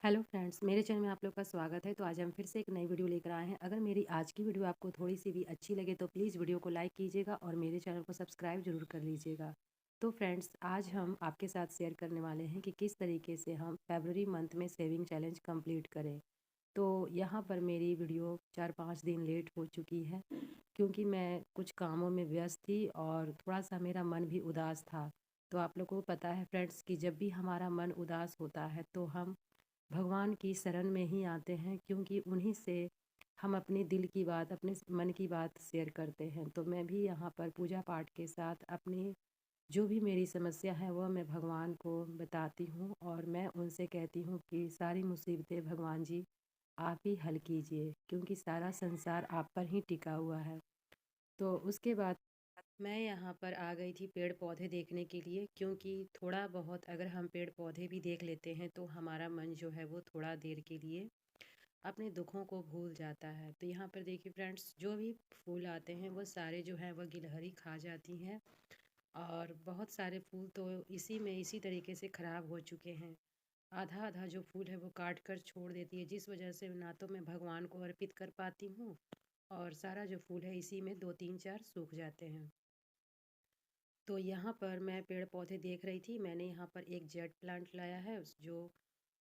Hello friends, मेरे channel में आप लोग का स्वागत है। तो आज हम फिर से एक नई वीडियो लेकर आए हैं। अगर मेरी आज की वीडियो आपको थोड़ी सी भी अच्छी लगे तो प्लीज़ वीडियो को लाइक कीजिएगा और मेरे चैनल को सब्सक्राइब जरूर कर लीजिएगा। तो फ्रेंड्स, आज हम आपके साथ शेयर करने वाले हैं कि किस तरीके से हम फरवरी मंथ में सेविंग चैलेंज कंप्लीट करें। तो यहाँ पर मेरी वीडियो 4-5 दिन लेट हो चुकी है क्योंकि मैं कुछ कामों में व्यस्त थी और थोड़ा सा मेरा मन भी उदास था। तो आप लोगों को पता है फ्रेंड्स कि जब भी हमारा मन उदास होता है तो हम भगवान की शरण में ही आते हैं, क्योंकि उन्हीं से हम अपनी दिल की बात, अपने मन की बात शेयर करते हैं। तो मैं भी यहाँ पर पूजा पाठ के साथ अपनी जो भी मेरी समस्या है वह मैं भगवान को बताती हूँ और मैं उनसे कहती हूँ कि सारी मुसीबतें भगवान जी आप ही हल कीजिए, क्योंकि सारा संसार आप पर ही टिका हुआ है। तो उसके बाद मैं यहाँ पर आ गई थी पेड़ पौधे देखने के लिए, क्योंकि थोड़ा बहुत अगर हम पेड़ पौधे भी देख लेते हैं तो हमारा मन जो है वो थोड़ा देर के लिए अपने दुखों को भूल जाता है। तो यहाँ पर देखिए फ्रेंड्स, जो भी फूल आते हैं वो सारे जो हैं वह गिलहरी खा जाती हैं और बहुत सारे फूल तो इसी तरीके से ख़राब हो चुके हैं। आधा आधा जो फूल है वो काट कर छोड़ देती है, जिस वजह से ना तो मैं भगवान को अर्पित कर पाती हूँ और सारा जो फूल है इसी में 2-3-4 सूख जाते हैं। तो यहाँ पर मैं पेड़ पौधे देख रही थी। मैंने यहाँ पर एक जेट प्लांट लाया है जो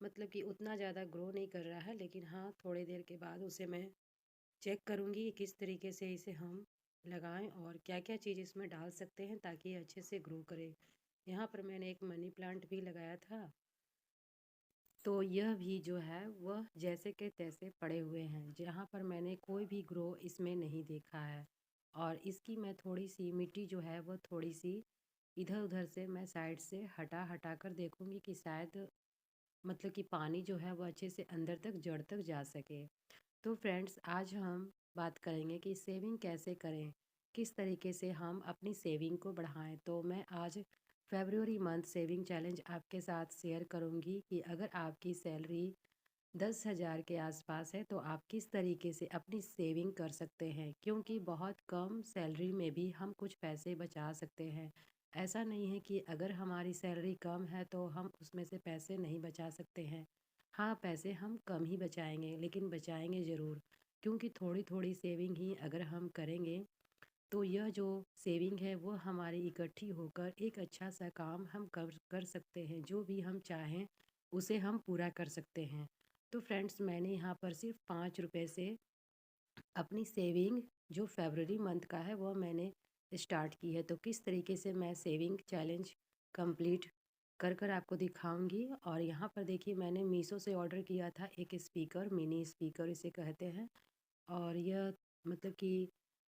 मतलब कि उतना ज़्यादा ग्रो नहीं कर रहा है, लेकिन हाँ थोड़ी देर के बाद उसे मैं चेक करूँगी कि किस तरीके से इसे हम लगाएं और क्या क्या चीज़ इसमें डाल सकते हैं ताकि ये अच्छे से ग्रो करे। यहाँ पर मैंने एक मनी प्लांट भी लगाया था, तो यह भी जो है वह जैसे के तैसे पड़े हुए हैं, जहाँ पर मैंने कोई भी ग्रो इसमें नहीं देखा है। और इसकी मैं थोड़ी सी मिट्टी जो है वह थोड़ी सी इधर उधर से मैं साइड से हटा हटा कर देखूंगी कि शायद मतलब कि पानी जो है वो अच्छे से अंदर तक जड़ तक जा सके। तो फ्रेंड्स, आज हम बात करेंगे कि सेविंग कैसे करें, किस तरीके से हम अपनी सेविंग को बढ़ाएं। तो मैं आज फरवरी मंथ सेविंग चैलेंज आपके साथ शेयर करूंगी कि अगर आपकी सैलरी 10,000 के आसपास है तो आप किस तरीके से अपनी सेविंग कर सकते हैं, क्योंकि बहुत कम सैलरी में भी हम कुछ पैसे बचा सकते हैं। ऐसा नहीं है कि अगर हमारी सैलरी कम है तो हम उसमें से पैसे नहीं बचा सकते हैं। हाँ, पैसे हम कम ही बचाएंगे लेकिन बचाएंगे ज़रूर, क्योंकि थोड़ी थोड़ी सेविंग ही अगर हम करेंगे तो यह जो सेविंग है वो हमारी इकट्ठी होकर एक अच्छा सा काम हम कर कर सकते हैं। जो भी हम चाहें उसे हम पूरा कर सकते हैं। तो फ्रेंड्स, मैंने यहाँ पर सिर्फ 5 रुपये से अपनी सेविंग जो फरवरी मंथ का है वह मैंने स्टार्ट की है। तो किस तरीके से मैं सेविंग चैलेंज कंप्लीट कर कर आपको दिखाऊंगी। और यहाँ पर देखिए, मैंने मीशो से ऑर्डर किया था एक स्पीकर, मिनी स्पीकर इसे कहते हैं। और यह मतलब कि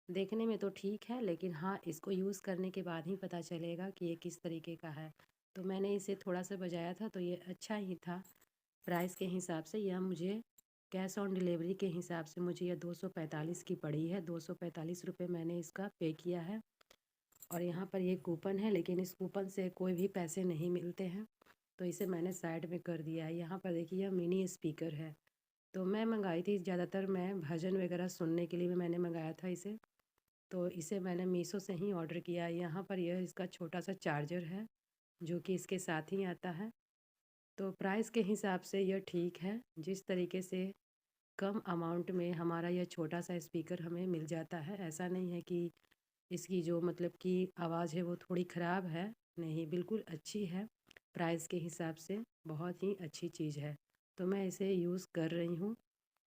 देखने में तो ठीक है, लेकिन हाँ इसको यूज़ करने के बाद ही पता चलेगा कि ये किस तरीके का है। तो मैंने इसे थोड़ा सा बजाया था तो ये अच्छा ही था। प्राइस के हिसाब से यह मुझे कैश ऑन डिलीवरी के हिसाब से मुझे यह 245 की पड़ी है। 245 रुपये मैंने इसका पे किया है। और यहाँ पर ये कूपन है, लेकिन इस कूपन से कोई भी पैसे नहीं मिलते हैं, तो इसे मैंने साइड में कर दिया है। यहाँ पर देखिए यह मिनी स्पीकर है। तो मैं मंगाई थी, ज़्यादातर मैं भजन वगैरह सुनने के लिए भी मैंने मंगाया था इसे। तो इसे मैंने मीशो से ही ऑर्डर किया है। यहाँ पर यह इसका छोटा सा चार्जर है जो कि इसके साथ ही आता है। तो प्राइस के हिसाब से यह ठीक है। जिस तरीके से कम अमाउंट में हमारा यह छोटा सा स्पीकर हमें मिल जाता है, ऐसा नहीं है कि इसकी जो मतलब कि आवाज़ है वो थोड़ी ख़राब है, नहीं बिल्कुल अच्छी है। प्राइस के हिसाब से बहुत ही अच्छी चीज़ है। तो मैं इसे यूज़ कर रही हूँ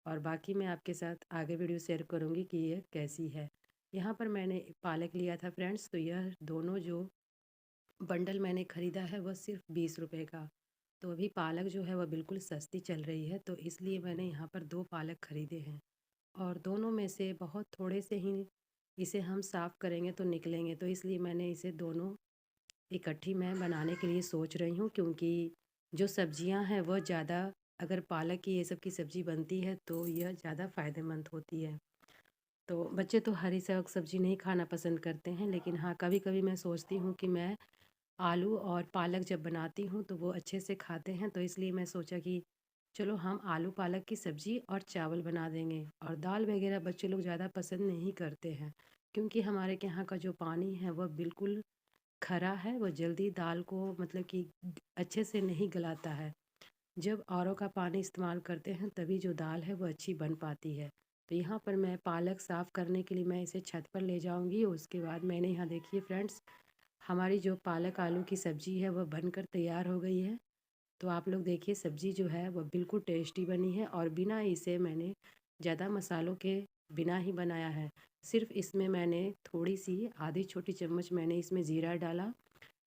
और बाकी मैं आपके साथ आगे वीडियो शेयर करूँगी कि यह कैसी है। यहाँ पर मैंने पालक लिया था फ्रेंड्स, तो यह दोनों जो बंडल मैंने ख़रीदा है वह सिर्फ 20 रुपए का। तो अभी पालक जो है वह बिल्कुल सस्ती चल रही है, तो इसलिए मैंने यहाँ पर 2 पालक ख़रीदे हैं। और दोनों में से बहुत थोड़े से ही इसे हम साफ़ करेंगे तो निकलेंगे, तो इसलिए मैंने इसे दोनों इकट्ठी मैं बनाने के लिए सोच रही हूँ। क्योंकि जो सब्जियाँ हैं वह ज़्यादा, अगर पालक की ये सब की सब्ज़ी बनती है तो यह ज़्यादा फ़ायदेमंद होती है। तो बच्चे तो हरी साग सब्ज़ी नहीं खाना पसंद करते हैं, लेकिन हाँ कभी कभी मैं सोचती हूँ कि मैं आलू और पालक जब बनाती हूँ तो वो अच्छे से खाते हैं, तो इसलिए मैं सोचा कि चलो हम आलू पालक की सब्ज़ी और चावल बना देंगे। और दाल वगैरह बच्चे लोग ज़्यादा पसंद नहीं करते हैं, क्योंकि हमारे के यहाँ का जो पानी है वह बिल्कुल खरा है, वो जल्दी दाल को मतलब कि अच्छे से नहीं गलाता है। जब आरओ का पानी इस्तेमाल करते हैं तभी जो दाल है वो अच्छी बन पाती है। तो यहाँ पर मैं पालक साफ़ करने के लिए मैं इसे छत पर ले जाऊँगी। उसके बाद मैंने यहाँ देखिए फ्रेंड्स, हमारी जो पालक आलू की सब्ज़ी है वह बनकर तैयार हो गई है। तो आप लोग देखिए सब्ज़ी जो है वह बिल्कुल टेस्टी बनी है और बिना इसे मैंने ज़्यादा मसालों के बिना ही बनाया है। सिर्फ इसमें मैंने थोड़ी सी आधी छोटी चम्मच मैंने इसमें ज़ीरा डाला,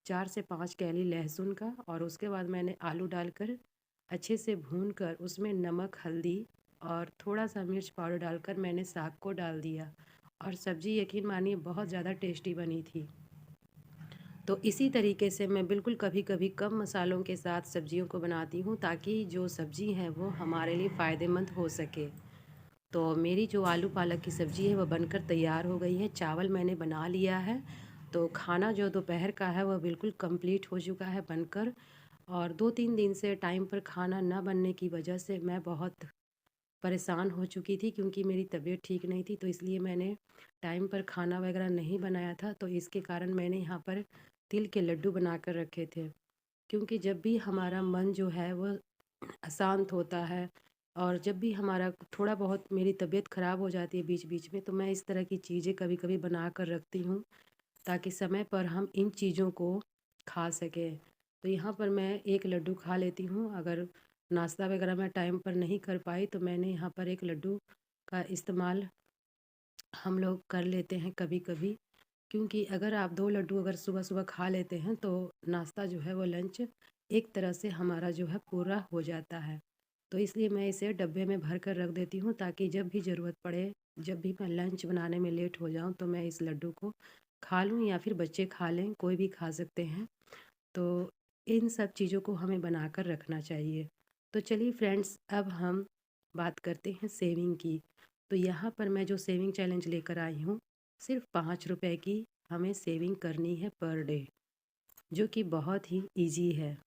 4 से 5 कली लहसुन का, और उसके बाद मैंने आलू डालकर अच्छे से भूनकर उसमें नमक, हल्दी और थोड़ा सा मिर्च पाउडर डालकर मैंने साग को डाल दिया। और सब्ज़ी यकीन मानिए बहुत ज़्यादा टेस्टी बनी थी। तो इसी तरीके से मैं बिल्कुल कभी कभी कम मसालों के साथ सब्जियों को बनाती हूँ ताकि जो सब्ज़ी है वो हमारे लिए फ़ायदेमंद हो सके। तो मेरी जो आलू पालक की सब्ज़ी है वह बनकर तैयार हो गई है। चावल मैंने बना लिया है। तो खाना जो दोपहर का है वह बिल्कुल कंप्लीट हो चुका है बनकर। और 2-3 दिन से टाइम पर खाना न बनने की वजह से मैं बहुत परेशान हो चुकी थी, क्योंकि मेरी तबीयत ठीक नहीं थी। तो इसलिए मैंने टाइम पर खाना वगैरह नहीं बनाया था। तो इसके कारण मैंने यहाँ पर तिल के लड्डू बना कर रखे थे। क्योंकि जब भी हमारा मन जो है वो अशांत होता है और जब भी हमारा थोड़ा बहुत मेरी तबीयत ख़राब हो जाती है बीच बीच में, तो मैं इस तरह की चीज़ें कभी कभी बना कर रखती हूँ ताकि समय पर हम इन चीज़ों को खा सकें। तो यहाँ पर मैं एक लड्डू खा लेती हूँ। अगर नाश्ता वगैरह मैं टाइम पर नहीं कर पाई तो मैंने यहाँ पर एक लड्डू का इस्तेमाल हम लोग कर लेते हैं कभी कभी। क्योंकि अगर आप 2 लड्डू अगर सुबह सुबह खा लेते हैं तो नाश्ता जो है वो लंच एक तरह से हमारा जो है पूरा हो जाता है। तो इसलिए मैं इसे डब्बे में भर कर रख देती हूँ ताकि जब भी ज़रूरत पड़े, जब भी मैं लंच बनाने में लेट हो जाऊँ तो मैं इस लड्डू को खा लूँ या फिर बच्चे खा लें, कोई भी खा सकते हैं। तो इन सब चीज़ों को हमें बनाकर रखना चाहिए। तो चलिए फ्रेंड्स, अब हम बात करते हैं सेविंग की। तो यहाँ पर मैं जो सेविंग चैलेंज लेकर आई हूँ, सिर्फ 5 रुपए की हमें सेविंग करनी है पर डे, जो कि बहुत ही ईजी है।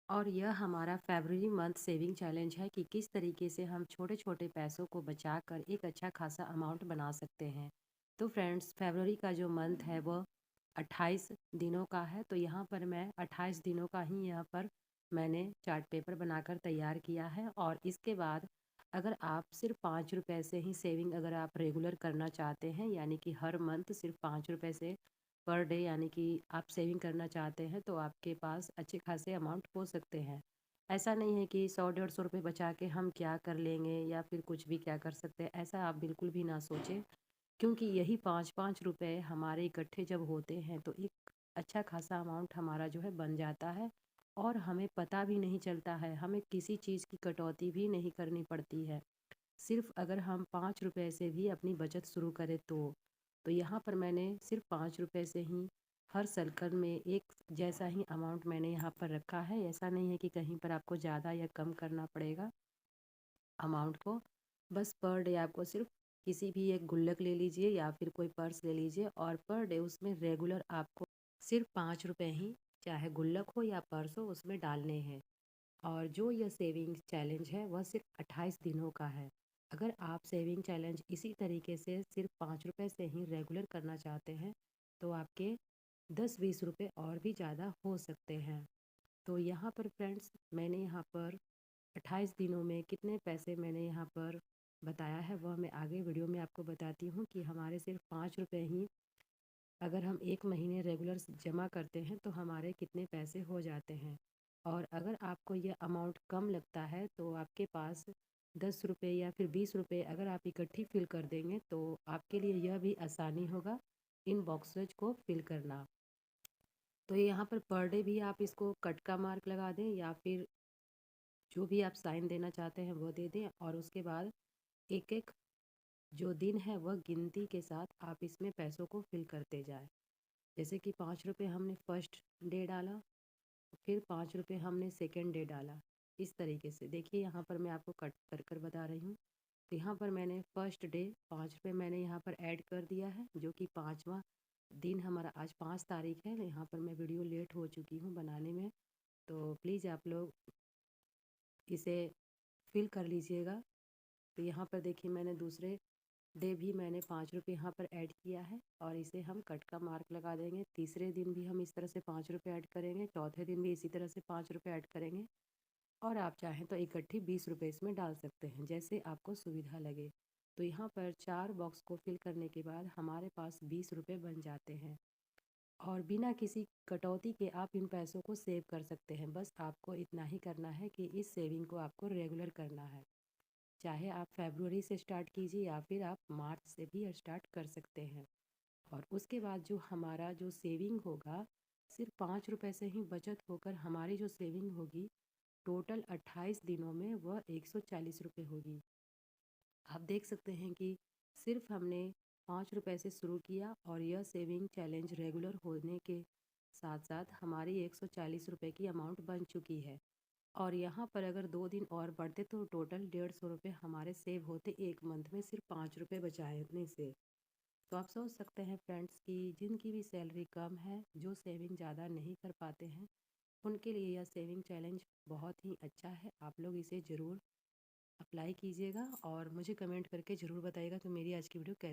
और यह हमारा फरवरी मंथ सेविंग चैलेंज है कि किस तरीके से हम छोटे छोटे पैसों को बचाकर एक अच्छा खासा अमाउंट बना सकते हैं। तो फ्रेंड्स, फरवरी का जो मंथ है वो 28 दिनों का है। तो यहाँ पर मैं 28 दिनों का ही यहाँ पर मैंने चार्ट पेपर बनाकर तैयार किया है। और इसके बाद अगर आप सिर्फ 5 रुपये से ही सेविंग अगर आप रेगुलर करना चाहते हैं, यानी कि हर मंथ सिर्फ 5 रुपये से पर डे यानी कि आप सेविंग करना चाहते हैं, तो आपके पास अच्छे खासे अमाउंट हो सकते हैं। ऐसा नहीं है कि 100-150 रुपये बचा के हम क्या कर लेंगे या फिर कुछ भी क्या कर सकते हैं, ऐसा आप बिल्कुल भी ना सोचें। क्योंकि यही 5-5 रुपये हमारे इकट्ठे जब होते हैं तो एक अच्छा खासा अमाउंट हमारा जो है बन जाता है। और हमें पता भी नहीं चलता है, हमें किसी चीज़ की कटौती भी नहीं करनी पड़ती है। सिर्फ अगर हम 5 रुपये से भी अपनी बचत शुरू करें तो यहाँ पर मैंने सिर्फ 5 रुपये से ही हर सर्कल में एक जैसा ही अमाउंट मैंने यहाँ पर रखा है। ऐसा नहीं है कि कहीं पर आपको ज़्यादा या कम करना पड़ेगा अमाउंट को। बस पर डे आपको सिर्फ किसी भी एक गुल्लक ले लीजिए या फिर कोई पर्स ले लीजिए, और पर डे उसमें रेगुलर आपको सिर्फ 5 रुपये ही, चाहे गुल्लक हो या पर्स हो, उसमें डालने हैं। और जो यह सेविंग चैलेंज है वह सिर्फ 28 दिनों का है। अगर आप सेविंग चैलेंज इसी तरीके से सिर्फ 5 रुपये से ही रेगुलर करना चाहते हैं तो आपके 10-20 रुपये और भी ज़्यादा हो सकते हैं। तो यहाँ पर फ्रेंड्स, मैंने यहाँ पर 28 दिनों में कितने पैसे मैंने यहाँ पर बताया है वह मैं आगे वीडियो में आपको बताती हूँ कि हमारे सिर्फ 5 रुपये ही अगर हम एक महीने रेगुलर जमा करते हैं तो हमारे कितने पैसे हो जाते हैं। और अगर आपको यह अमाउंट कम लगता है तो आपके पास 10 रुपये या फिर 20 रुपये अगर आप इकट्ठी फिल कर देंगे तो आपके लिए यह भी आसानी होगा इन बॉक्सेज को फिल करना। तो यहाँ पर डे भी आप इसको कट का मार्क लगा दें या फिर जो भी आप साइन देना चाहते हैं वो दे दें, और उसके बाद एक एक जो दिन है वह गिनती के साथ आप इसमें पैसों को फिल करते जाएं। जैसे कि 5 रुपये हमने फर्स्ट डे डाला, फिर 5 रुपये हमने सेकेंड डे डाला। इस तरीके से देखिए यहाँ पर मैं आपको कट कर कर बता रही हूँ। तो यहाँ पर मैंने फर्स्ट डे 5 रुपये मैंने यहाँ पर ऐड कर दिया है, जो कि 5वां दिन हमारा आज 5 तारीख है। यहाँ पर मैं वीडियो लेट हो चुकी हूँ बनाने में, तो प्लीज़ आप लोग इसे फिल कर लीजिएगा। तो यहाँ पर देखिए मैंने दूसरे डे भी मैंने 5 रुपये यहाँ पर ऐड किया है और इसे हम कट का मार्क लगा देंगे। तीसरे दिन भी हम इस तरह से 5 रुपये ऐड करेंगे, चौथे दिन भी इसी तरह से 5 रुपये ऐड करेंगे। और आप चाहें तो इकट्ठी 20 रुपये इसमें डाल सकते हैं, जैसे आपको सुविधा लगे। तो यहाँ पर 4 बॉक्स को फिल करने के बाद हमारे पास 20 रुपये बन जाते हैं और बिना किसी कटौती के आप इन पैसों को सेव कर सकते हैं। बस आपको इतना ही करना है कि इस सेविंग को आपको रेगुलर करना है। चाहे आप फरवरी से स्टार्ट कीजिए या फिर आप मार्च से भी स्टार्ट कर सकते हैं। और उसके बाद जो हमारा जो सेविंग होगा, सिर्फ 5 रुपये से ही बचत होकर हमारी जो सेविंग होगी टोटल 28 दिनों में वह 140 रुपये होगी। आप देख सकते हैं कि सिर्फ हमने 5 रुपये से शुरू किया और यह सेविंग चैलेंज रेगुलर होने के साथ साथ हमारी 140 रुपये की अमाउंट बन चुकी है। और यहाँ पर अगर 2 दिन और बढ़ते तो टोटल 150 रुपये हमारे सेव होते एक मंथ में, सिर्फ 5 रुपये बचाने से। तो आप सोच सकते हैं फ्रेंड्स कि जिनकी भी सैलरी कम है, जो सेविंग ज़्यादा नहीं कर पाते हैं, उनके लिए यह सेविंग चैलेंज बहुत ही अच्छा है। आप लोग इसे ज़रूर अप्लाई कीजिएगा और मुझे कमेंट करके ज़रूर बताइएगा कि मेरी आज की वीडियो कैसी